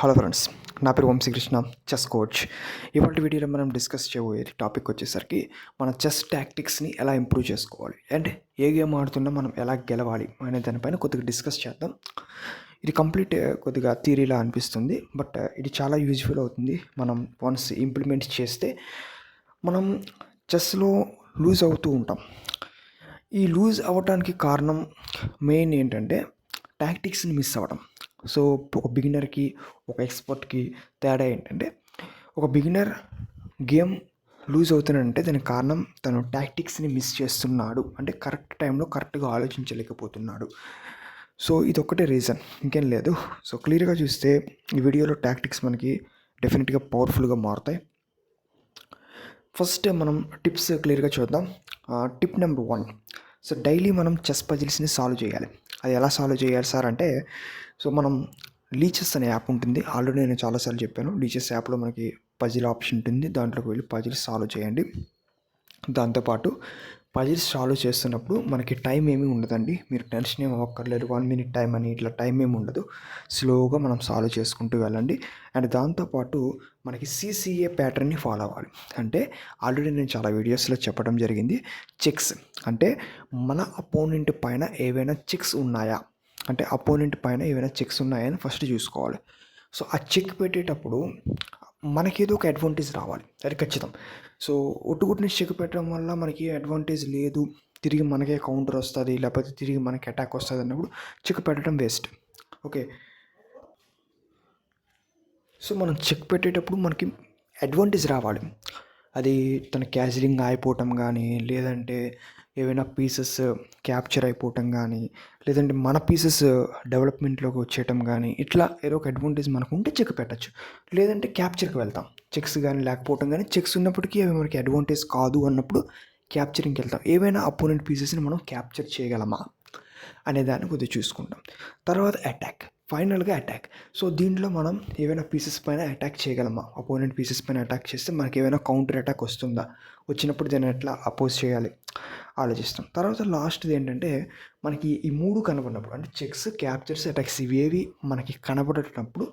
Hello friends, నా పేరు Vamsikrishna, chess coach. ఇవాళ వీడియోలో మనం డిస్కస్ చేయబోయే టాపిక్ వచ్చేసరికి మన చెస్ టాక్టిక్స్ని ఎలా ఇంప్రూవ్ చేసుకోవాలి అండ్ ఏ గేమ్ ఆడుతున్నా మనం ఎలా గెలవాలి అనే దానిపైన కొద్దిగా డిస్కస్ చేద్దాం. ఇది కంప్లీట్ కొద్దిగా థియరీలా అనిపిస్తుంది, బట్ ఇది చాలా యూజ్ఫుల్ అవుతుంది. మనం వన్స్ ఇంప్లిమెంట్ చేస్తే మనం చెస్లో లూజ్ అవుతూ ఉంటాం. ఈ లూజ్ అవ్వడానికి కారణం మెయిన్ ఏంటంటే టాక్టిక్స్ని మిస్ అవ్వడం. సో ఒక బిగినర్కి ఒక ఎక్స్పర్ట్కి తేడా ఏంటంటే, ఒక బిగినర్ గేమ్ లూజ్ అవుతున్నాడంటే దానికి కారణం తను టాక్టిక్స్ని మిస్ చేస్తున్నాడు, అంటే కరెక్ట్ టైంలో కరెక్ట్గా ఆలోచించలేకపోతున్నాడు. సో ఇది ఒక్కటే రీజన్, ఇంకేం లేదు. సో క్లియర్గా చూస్తే ఈ వీడియోలో టాక్టిక్స్ మనకి డెఫినెట్గా పవర్ఫుల్గా మారుతాయి. ఫస్ట్ మనం టిప్స్ క్లియర్గా చూద్దాం. టిప్ నెంబర్ 1, సో డైలీ మనం చెస్ పజిల్స్ని సాల్వ్ చేయాలి. అది ఎలా సాల్వ్ చేయాలి సార్ అంటే, సో మనం లీచెస్ అనే యాప్ ఉంటుంది. ఆల్రెడీ నేను చాలాసార్లు చెప్పాను. లీచెస్ యాప్లో మనకి పజిల్ ఆప్షన్ ఉంటుంది, దాంట్లోకి వెళ్ళి పజిల్స్ సాల్వ్ చేయండి. దాంతోపాటు పజిల్స్ సాల్వ్ చేస్తున్నప్పుడు మనకి టైం ఏమీ ఉండదండి. మీరు టెన్షన్ ఏమి అవ్వక్కర్లేదు, 1 minute టైం అని ఇట్లా టైం ఏమి ఉండదు. స్లోగా మనం సాల్వ్ చేసుకుంటూ వెళ్ళండి. అండ్ దాంతోపాటు మనకి సిసిఏ ప్యాటర్న్ని ఫాలో అవ్వాలి. అంటే ఆల్రెడీ నేను చాలా వీడియోస్లో చెప్పడం జరిగింది. చెక్స్ అంటే మన అపోనెంట్ పైన ఏవైనా చెక్స్ ఉన్నాయా, అంటే అపోనెంట్ పైన ఏవైనా చెక్స్ ఉన్నాయని ఫస్ట్ చూసుకోవాలి. సో ఆ చెక్ పెట్టేటప్పుడు మనకేదో ఒక అడ్వాంటేజ్ రావాలి, అది ఖచ్చితం. సో ఒట్టుగుట్టుని చెక్ పెట్టడం వల్ల మనకి అడ్వాంటేజ్ లేదు, తిరిగి మనకే కౌంటర్ వస్తుంది, లేకపోతే తిరిగి మనకి అటాక్ వస్తుంది అన్నప్పుడు చెక్ పెట్టడం వేస్ట్. ఓకే, సో మనం చెక్ పెట్టేటప్పుడు మనకి అడ్వాంటేజ్ రావాలి. అది తన క్యాజిలింగ్ అయిపోవటం కానీ, లేదంటే ఏవైనా పీసెస్ క్యాప్చర్ అయిపోవటం కానీ, లేదంటే మన పీసెస్ డెవలప్మెంట్లోకి వచ్చేయటం కానీ, ఇట్లా ఏదో ఒక అడ్వాంటేజ్ మనకు ఉంటే చెక్ పెట్టచ్చు. లేదంటే క్యాప్చర్కి వెళ్తాం. చెక్స్ కానీ లేకపోవటం కానీ, చెక్స్ ఉన్నప్పటికీ అవి మనకి అడ్వాంటేజ్ కాదు అన్నప్పుడు క్యాప్చరింగ్కి వెళ్తాం. ఏవైనా అపోనెంట్ పీసెస్ని మనం క్యాప్చర్ చేయగలమా అనే దాన్ని కొద్దిగా చూసుకుంటాం. తర్వాత అటాక్, ఫైనల్గా అటాక్. సో దీంట్లో మనం ఏవైనా పీసెస్ పైన అటాక్ చేయగలమా, అపోనెంట్ పీసెస్ పైన అటాక్ చేస్తే మనకి ఏమైనా కౌంటర్ అటాక్ వస్తుందా, వచ్చినప్పుడు దాన్ని ఎట్లా అపోజ్ చేయాలి ఆలోచిస్తాం. తర్వాత లాస్ట్ది ఏంటంటే, మనకి ఈ 3 కనబడినప్పుడు, అంటే చెక్స్, క్యాప్చర్స్, అటాక్స్ ఇవేవి మనకి కనబడేటప్పుడు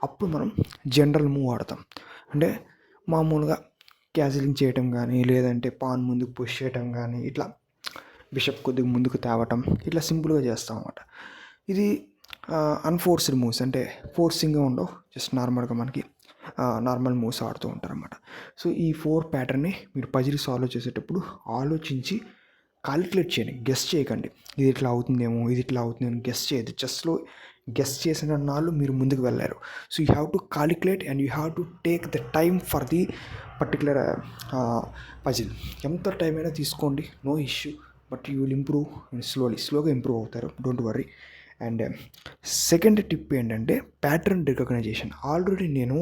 అప్పుడు మనం జనరల్ మూవ్ ఆడతాం. అంటే మామూలుగా క్యాజిలింగ్ చేయటం కానీ, లేదంటే పాన్ ముందుకు పుష్ చేయటం కానీ, ఇట్లా బిషప్ కొద్దిగా ముందుకు తేవటం, ఇట్లా సింపుల్గా చేస్తాం అన్నమాట. ఇది అన్ఫోర్స్డ్ మూవ్స్, అంటే ఫోర్సింగ్గా ఉండవు, జస్ట్ నార్మల్గా మనకి నార్మల్ మూవ్స్ ఆడుతూ ఉంటారన్నమాట. సో ఈ 4 ప్యాటర్న్ని మీరు పజిల్ సాల్వ్ చేసేటప్పుడు ఆలోచించి కాలిక్యులేట్ చేయండి, గెస్ చేయకండి. ఇది ఇట్లా అవుతుందేమో, ఇది ఇట్లా అవుతుందేమో గెస్ చేయదు. చెస్లో గెస్ చేసిన నాళ్ళు మీరు ముందుకు వెళ్ళారు. So you have to calculate and you have to take the time for the particular puzzle. ఎంత టైం అయినా తీసుకోండి, no issue, but you will improve స్లోగా ఇంప్రూవ్ అవుతారు, don't worry. And second tip ఏంటంటే ప్యాటర్న్ రికగ్నైజేషన్. ఆల్రెడీ నేను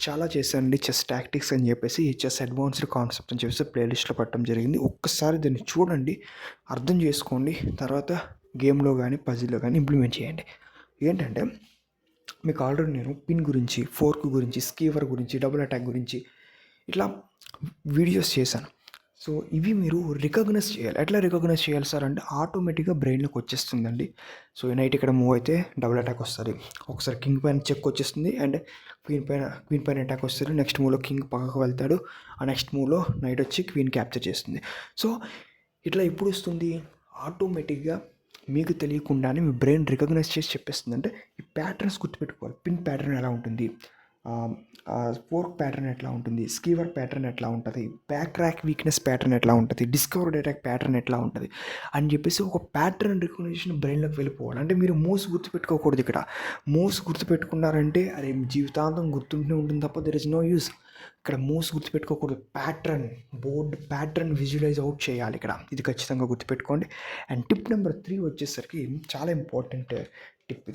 చాలా చేశానండి chess tactics అని చెప్పేసి, చెస్ అడ్వాన్స్డ్ కాన్సెప్ట్ అని చెప్పేసి ప్లేలిస్ట్లో పెట్టడం జరిగింది. ఒక్కసారి దాన్ని చూడండి, అర్థం చేసుకోండి, తర్వాత గేమ్లో కానీ పజిల్లో కానీ ఇంప్లిమెంట్ చేయండి. ఏంటంటే మీకు ఆల్రెడీ నేను పిన్ గురించి, ఫోర్క్ గురించి, స్కీవర్ గురించి, డబుల్ అటాక్ గురించి ఇట్లా వీడియోస్ చేశాను. సో ఇవి మీరు రికగ్నైజ్ చేయాలి. ఎట్లా రికగ్నైజ్ చేయాలి సార్ అంటే, ఆటోమేటిక్గా బ్రెయిన్లోకి వచ్చేస్తుందండి. సో నైట్ ఇక్కడ మూవ్ అయితే డబుల్ అటాక్ వస్తుంది, ఒకసారి కింగ్ పైన చెక్ వచ్చేస్తుంది, అండ్ క్వీన్ పైన అటాక్ వస్తుంది. నెక్స్ట్ మూవ్లో కింగ్ పక్కకు వెళ్తాడు, ఆ నెక్స్ట్ మూవ్లో నైట్ వచ్చి క్వీన్ క్యాప్చర్ చేస్తుంది. సో ఇట్లా ఎప్పుడు వస్తుంది, ఆటోమేటిక్గా మీకు తెలియకుండానే మీ బ్రెయిన్ రికగ్నైజ్ చేసి చెప్పేస్తుంది. అంటే ఈ ప్యాటర్న్స్ గుర్తుపెట్టుకోవాలి. పిన్ ప్యాటర్న్ ఎలా ఉంటుంది, ఫోర్క్ ప్యాటర్న్ ఎట్లా ఉంటుంది, స్కీవర్ ప్యాటర్న్ ఎట్లా ఉంటుంది, బ్యాక్ ర్యాక్ వీక్నెస్ ప్యాటర్న్ ఎట్లా ఉంటుంది, డిస్కవర్డ్ అటాక్ ప్యాటర్న్ ఎట్లా ఉంటుంది అని చెప్పేసి ఒక ప్యాటర్న్ రికగ్నిషన్ బ్రెయిన్లోకి వెళ్ళిపోవాలి. అంటే మీరు మూవ్స్ గుర్తుపెట్టుకోకూడదు. ఇక్కడ మూవ్స్ గుర్తుపెట్టుకున్నారంటే అది జీవితాంతం గుర్తుంటూనే ఉంటుంది తప్ప దెర్ ఇస్ నో యూస్. ఇక్కడ మూవ్స్ గుర్తుపెట్టుకోకూడదు, బోర్డ్ ప్యాటర్న్ విజువలైజ్ అవుట్ చేయాలి ఇక్కడ. ఇది ఖచ్చితంగా గుర్తుపెట్టుకోండి. అండ్ టిప్ నెంబర్ 3 వచ్చేసరికి చాలా ఇంపార్టెంట్ టిప్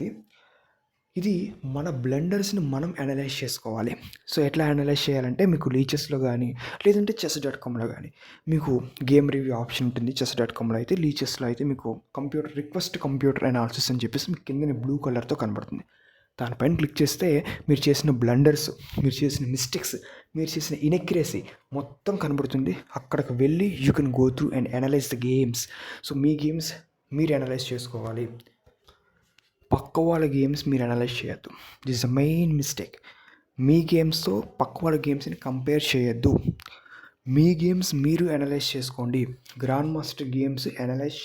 ఇది మన బ్లెండర్స్ని మనం అనలైజ్ చేసుకోవాలి. సో ఎట్లా అనలైజ్ చేయాలంటే, మీకు లీచెస్లో కానీ, లేదంటే chess.comలో కానీ మీకు గేమ్ రివ్యూ ఆప్షన్ ఉంటుంది. chess.comలో అయితే, లీచెస్లో అయితే మీకు రిక్వెస్ట్ కంప్యూటర్ అనాలిసిస్ అని చెప్పేసి మీకు కింద బ్లూ కలర్తో కనబడుతుంది. దానిపైన క్లిక్ చేస్తే మీరు చేసిన బ్లండర్స్, మీరు చేసిన మిస్టేక్స్, మీరు చేసిన ఇన్ఎక్యురసీ మొత్తం కనబడుతుంది. అక్కడికి వెళ్ళి you can go through and analyse the games. So మీ గేమ్స్ మీరు అనలైజ్ చేసుకోవాలి. పక్క వాళ్ళ గేమ్స్ మీరు అనలైజ్ చేయొద్దు. This the main mistake. మీ గేమ్స్తో పక్క వాళ్ళ గేమ్స్ని కంపేర్ చేయొద్దు. మీ గేమ్స్ మీరు అనలైజ్ చేసుకోండి. గ్రాండ్ మాస్టర్ గేమ్స్ అనలైజ్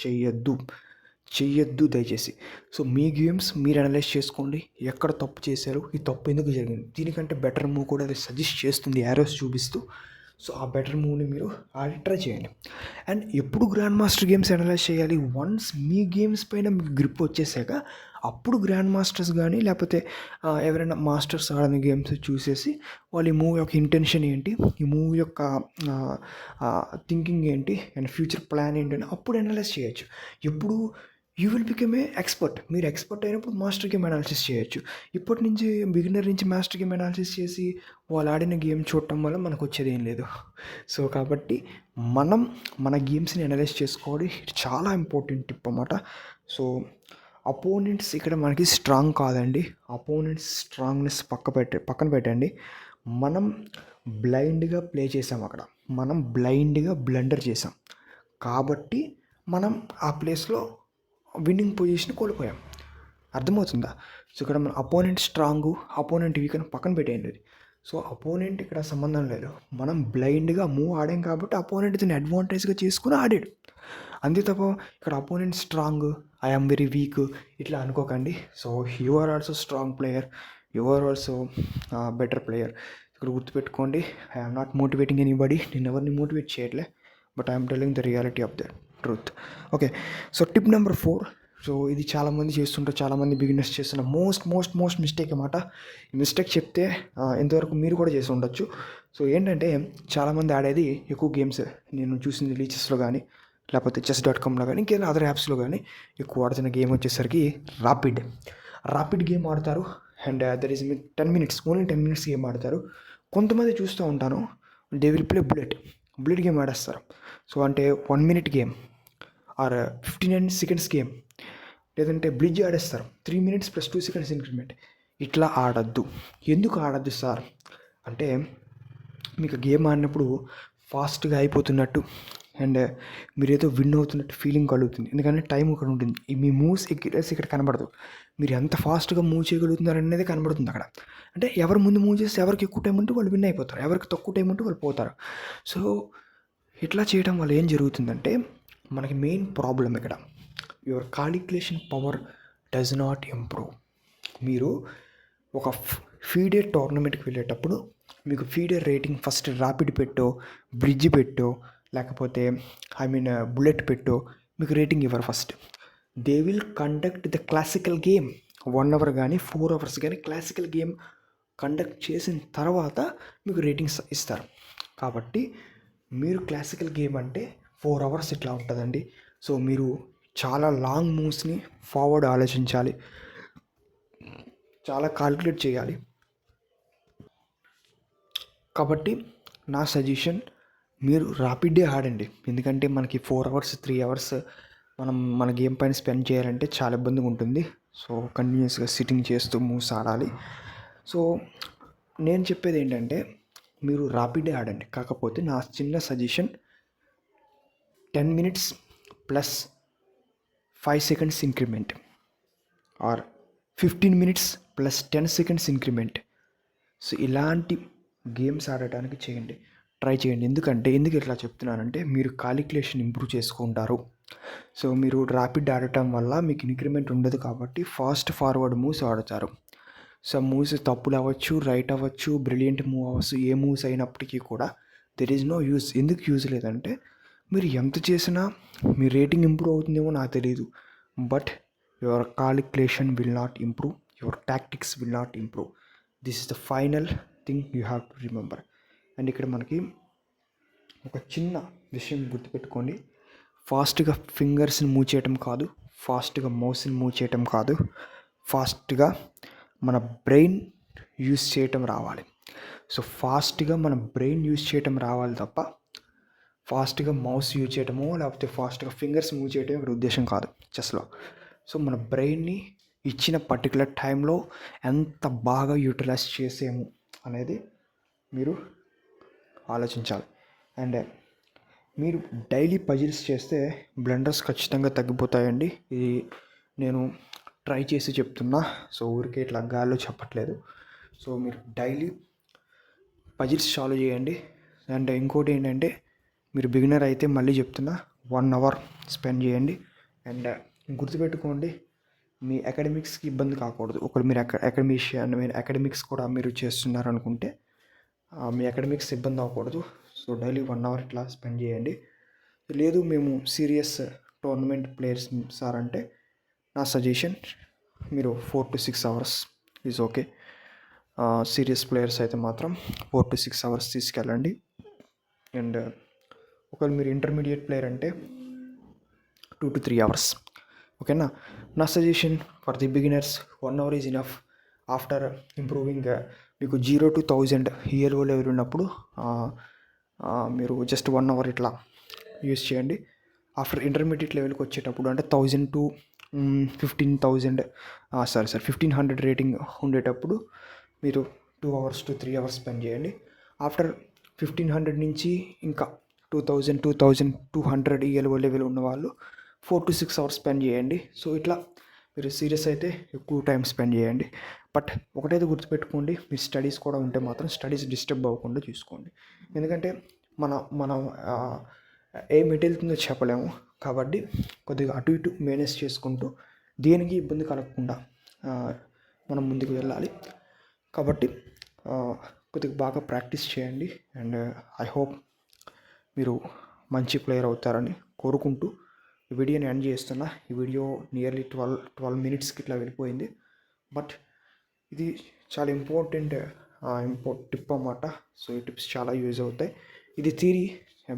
చెయ్యొద్దు దయచేసి. సో మీ గేమ్స్ మీరు అనలైజ్ చేసుకోండి. ఎక్కడ తప్పు చేశారు, ఈ తప్పు ఎందుకు జరిగింది, దీనికంటే బెటర్ మూవ్ కూడా అది సజెస్ట్ చేస్తుంది యారోస్ చూపిస్తూ. సో ఆ బెటర్ మూవ్ని మీరు ట్రై చేయండి. అండ్ ఎప్పుడు గ్రాండ్ మాస్టర్ గేమ్స్ అనలైజ్ చేయాలి? వన్స్ మీ గేమ్స్ పైన మీకు గ్రిప్ వచ్చేసాక అప్పుడు గ్రాండ్ మాస్టర్స్ కానీ లేకపోతే ఎవరైనా మాస్టర్స్ ఆడిన గేమ్స్ చూసేసి వాళ్ళు ఈ మూవ్ యొక్క ఇంటెన్షన్ ఏంటి, ఈ మూవ్ యొక్క థింకింగ్ ఏంటి అండ్ ఫ్యూచర్ ప్లాన్ ఏంటని అప్పుడు అనలైజ్ చేయొచ్చు. ఎప్పుడు you will become a expert. మీరు ఎక్స్పర్ట్ అయినప్పుడు మాస్టర్ గేమ్ అనాలిసిస్ చేయొచ్చు. ఇప్పటి నుంచి బిగినర్ నుంచి మాస్టర్ గేమ్ అనాలిసిస్ చేసి వాళ్ళు ఆడిన గేమ్ చూడటం వల్ల మనకు వచ్చేది ఏం లేదు. సో కాబట్టి మనం మన గేమ్స్ని అనలైజ్ చేసుకోవడం చాలా ఇంపార్టెంట్ టిప్ అన్నమాట. సో అపోనెంట్స్ ఇక్కడ మనకి స్ట్రాంగ్ కాదండి. అపోనెంట్స్ స్ట్రాంగ్నెస్ పక్కన పెట్టండి. మనం బ్లైండ్గా ప్లే చేసాం అక్కడ. మనం బ్లైండ్గా బ్లండర్ చేసాం కాబట్టి మనం ఆ ప్లేస్లో విన్నింగ్ పొజిషన్ కోల్పోయాం. అర్థమవుతుందా? సో ఇక్కడ మన అపోనెంట్ స్ట్రాంగు, అపోనెంట్ వీక్ అని పక్కన పెట్టేయండి అది. సో అపోనెంట్ ఇక్కడ సంబంధం లేదు. మనం బ్లైండ్గా మూవ్ ఆడాం కాబట్టి అపోనెంట్ దీన్ని అడ్వాంటేజ్గా చేసుకుని ఆడాడు. అంతే తప్ప ఇక్కడ opponent strong, I'm very weak ఇట్లా అనుకోకండి. So you are also strong player, you are also better player. ఇక్కడ గుర్తుపెట్టుకోండి, ఐఎమ్ నాట్ మోటివేటింగ్ ఎనీబడి. నేను ఎవరిని మోటివేట్ చేయట్లే, but I'm telling the reality of the truth. Okay, so tip number 4. So ఇది చాలామంది చేస్తుంటారు, చాలామంది బిగినర్స్ చేస్తున్న మోస్ట్ మిస్టేక్ అన్నమాట. ఈ మిస్టేక్ చెప్తే ఇంతవరకు మీరు కూడా చేసి ఉండొచ్చు. సో ఏంటంటే చాలామంది ఆడేది ఎక్కువ గేమ్స్ నేను చూసింది లీచెస్లో కానీ లేకపోతే chess.comలో కానీ ఇంకేదైనా అదర్ యాప్స్లో కానీ ఎక్కువ ఆడుతున్న గేమ్ వచ్చేసరికి ర్యాపిడ్ గేమ్ ఆడతారు. And there is 10 minutes, only 10 minutes game ఆడతారు. కొంతమంది చూస్తూ ఉంటాను, they will play bullet game ఆడేస్తారు. సో అంటే 1 minute game or 59 seconds game, లేదంటే బ్లిడ్జ్ ఆడేస్తారు 3 minutes + 2 seconds ఇంక్రిమెంట్. ఇట్లా ఆడద్దు. ఎందుకు ఆడద్దు సార్ అంటే, మీకు గేమ్ ఆడినప్పుడు ఫాస్ట్గా అయిపోతున్నట్టు అండ్ మీరు ఏదో విన్ అవుతున్నట్టు ఫీలింగ్ కలుగుతుంది. ఎందుకంటే టైం ఇక్కడ ఉంటుంది. మీ మూవ్స్ ఇక్కడ కనబడదు. మీరు ఎంత ఫాస్ట్గా మూవ్ చేయగలుగుతున్నారు అనేది కనబడుతుంది అక్కడ. అంటే ఎవరు ముందు మూవ్ చేస్తే ఎవరికి ఎక్కువ టైం ఉంటే వాళ్ళు విన్ అయిపోతారు, ఎవరికి తక్కువ టైం ఉంటే వాళ్ళు పోతారు. సో ఇట్లా చేయడం వల్ల ఏం జరుగుతుందంటే మనకి మెయిన్ ప్రాబ్లం ఇక్కడ your calculation power does not improve. మీరు ఒక ఫీడే టోర్నమెంట్కి వెళ్ళేటప్పుడు మీకు ఫీడే రేటింగ్ ఫస్ట్ ర్యాపిడ్ పెట్టో, బ్రిడ్జ్ పెట్టో, లేకపోతే బుల్లెట్ పెట్టో మీకు రేటింగ్ ఇవ్వరు. First they will conduct the classical game 1 hour కానీ 4 hours కానీ క్లాసికల్ గేమ్ కండక్ట్ చేసిన తర్వాత మీకు రేటింగ్స్ ఇస్తారు. కాబట్టి మీరు క్లాసికల్ గేమ్ అంటే 4 hours ఇట్లా ఉంటుందండి. సో మీరు చాలా లాంగ్ మూవ్స్ని ఫార్వర్డ్ ఆలోచించాలి, చాలా కాల్కులేట్ చేయాలి. కాబట్టి నా సజెషన్, మీరు ర్యాపిడే ఆడండి. ఎందుకంటే మనకి 4 hours 3 hours మనం మన గేమ్ పైన స్పెండ్ చేయాలంటే చాలా ఇబ్బందిగా ఉంటుంది. సో కంటిన్యూస్గా సిట్టింగ్ చేస్తూ మూవ్స్ ఆడాలి. సో నేను చెప్పేది ఏంటంటే మీరు ర్యాపిడే ఆడండి. కాకపోతే నా చిన్న suggestion, 10 minutes + 5 seconds increment are 15 minutes + 10 seconds increment. So ఇలాంటి గేమ్స్ ఆడటానికి ట్రై చేయండి. ఎందుకు ఇట్లా చెప్తున్నానంటే మీరు కాలిక్యులేషన్ ఇంప్రూవ్ చేసుకుంటారు. సో మీరు ర్యాపిడ్ ఆడటం వల్ల మీకు ఇంక్రిమెంట్ ఉండదు కాబట్టి ఫార్వర్డ్ మూవ్స్ ఆడతారు. సో మూవ్స్ తప్పులు అవ్వచ్చు, రైట్ అవ్వచ్చు, బ్రిలియంట్ మూవ్ అవ్వచ్చు, ఏ మూవ్స్ అయినప్పటికీ కూడా దెర్ ఈజ్ నో యూజ్. ఎందుకు యూజ్ లేదంటే మీరు ఎంత చేసినా మీ రేటింగ్ ఇంప్రూవ్ అవుతుందేమో నాకు తెలియదు, but your calculation will not improve, your tactics will not improve. This is the final thing you have to remember. And ఇక్కడ మనకి ఒక చిన్న విషయం గుర్తుపెట్టుకోండి, ఫాస్ట్గా ఫింగర్స్ని మూవ్ చేయటం కాదు, ఫాస్ట్గా మౌస్ని మూవ్ చేయటం కాదు, ఫాస్ట్గా మన బ్రెయిన్ యూస్ చేయటం రావాలి. సో ఫాస్ట్గా మన బ్రెయిన్ యూస్ చేయటం రావాలి తప్ప ఫాస్ట్గా మౌస్ యూజ్ చేయటమో లేకపోతే ఫాస్ట్గా ఫింగర్స్ మూవ్ చేయటం ఇక్కడ ఉద్దేశం కాదు చెస్లో. సో మన బ్రెయిన్ని ఇచ్చిన పర్టికులర్ టైంలో ఎంత బాగా యూటిలైజ్ చేసేము అనేది మీరు ఆలోచించాలి. అండ్ మీరు డైలీ పజిల్స్ చేస్తే బ్లండర్స్ ఖచ్చితంగా తగ్గిపోతాయండి. ఇది నేను ట్రై చేసి చెప్తున్నా. సో ఊరికే ఇట్లా గాల్లో చెప్పట్లేదు. సో మీరు డైలీ పజిల్స్ సాల్వ్ చేయండి. అండ్ ఇంకోటి ఏంటంటే, మీరు బిగినర్ అయితే మళ్ళీ చెప్తున్నా 1 అవర్ స్పెండ్ చేయండి. అండ్ గుర్తుపెట్టుకోండి, మీ అకాడమిక్స్కి ఇబ్బంది కాకూడదు. ఒకవేళ మీరు మీరు అకాడమిక్స్ కూడా మీరు చేస్తున్నారనుకుంటే మీ అకాడమిక్స్ ఇబ్బంది అవ్వకూడదు. సో డైలీ 1 అవర్ ఇట్లా స్పెండ్ చేయండి. లేదు మేము సీరియస్ టోర్నమెంట్ ప్లేయర్స్ సార్ అంటే నా సజెషన్ మీరు 4 to 6 hours is okay. Serious players అయితే మాత్రం 4 to 6 అవర్స్ తీసుకెళ్ళండి. అండ్ ఒకవేళ మీరు ఇంటర్మీడియట్ ప్లేయర్ అంటే 2 to 3 అవర్స్. ఓకేనా. నా suggestion for the beginners 1 hour is enough. After improving మీకు 0 to 1000 ELO లెవెల్ ఉన్నప్పుడు మీరు జస్ట్ 1 అవర్ ఇట్లా యూస్ చేయండి. ఆఫ్టర్ ఇంటర్మీడియట్ లెవెల్కి వచ్చేటప్పుడు అంటే 1000 to 15,000 1500 రేటింగ్ ఉండేటప్పుడు మీరు 2 అవర్స్ to 3 అవర్స్ స్పెండ్ చేయండి. ఆఫ్టర్ 1500 నుంచి ఇంకా 2200 ELO లెవెల్ ఉన్న వాళ్ళు 4 to 6 అవర్స్ స్పెండ్ చేయండి. సో ఇట్లా మీరు సీరియస్ అయితే ఎక్కువ టైం స్పెండ్ చేయండి. బట్ ఒకటైతే గుర్తుపెట్టుకోండి, మీ స్టడీస్ కూడా ఉంటే మాత్రం స్టడీస్ డిస్టర్బ్ అవ్వకుండా చూసుకోండి. ఎందుకంటే మనం ఏ వెళ్తుందో చెప్పలేము. కాబట్టి కొద్దిగా అటు ఇటు మేనేజ్ చేసుకుంటూ దేనికి ఇబ్బంది కలగకుండా మనం ముందుకు వెళ్ళాలి. కాబట్టి కొద్దిగా బాగా ప్రాక్టీస్ చేయండి. అండ్ ఐ హోప్ మీరు మంచి ప్లేయర్ అవుతారని కోరుకుంటూ ఈ వీడియోని ఎండ్ చేస్తున్నా. ఈ వీడియో నియర్లీ 12 మినిట్స్కి ఇట్లా వెళ్ళిపోయింది. బట్ ఇది చాలా ఇంపార్టెంట్ టిప్ అన్నమాట. సో ఈ టిప్స్ చాలా యూజ్ అవుతాయి. ఇది థియరీ,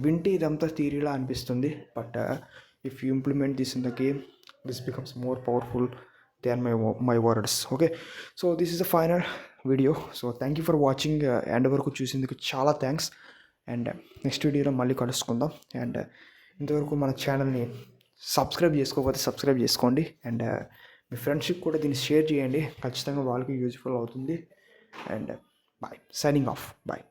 వింటే ఇదంతా థియరీలా అనిపిస్తుంది. But if you implement this in the game, this becomes more powerful than my words. Okay, so this is the final video. So thank you for watching. End వరకు చూసేందుకు చాలా thanks. And next వీడియోలో మళ్ళీ కలుసుకుందాం. And ఇంతవరకు మన ఛానల్ని subscribe చేసుకోకపోతే సబ్స్క్రైబ్ చేసుకోండి. అండ్ మీ ఫ్రెండ్షిప్ కూడా దీన్ని షేర్ చేయండి. ఖచ్చితంగా వాళ్ళకి యూజ్ఫుల్ అవుతుంది. And bye, signing off, bye.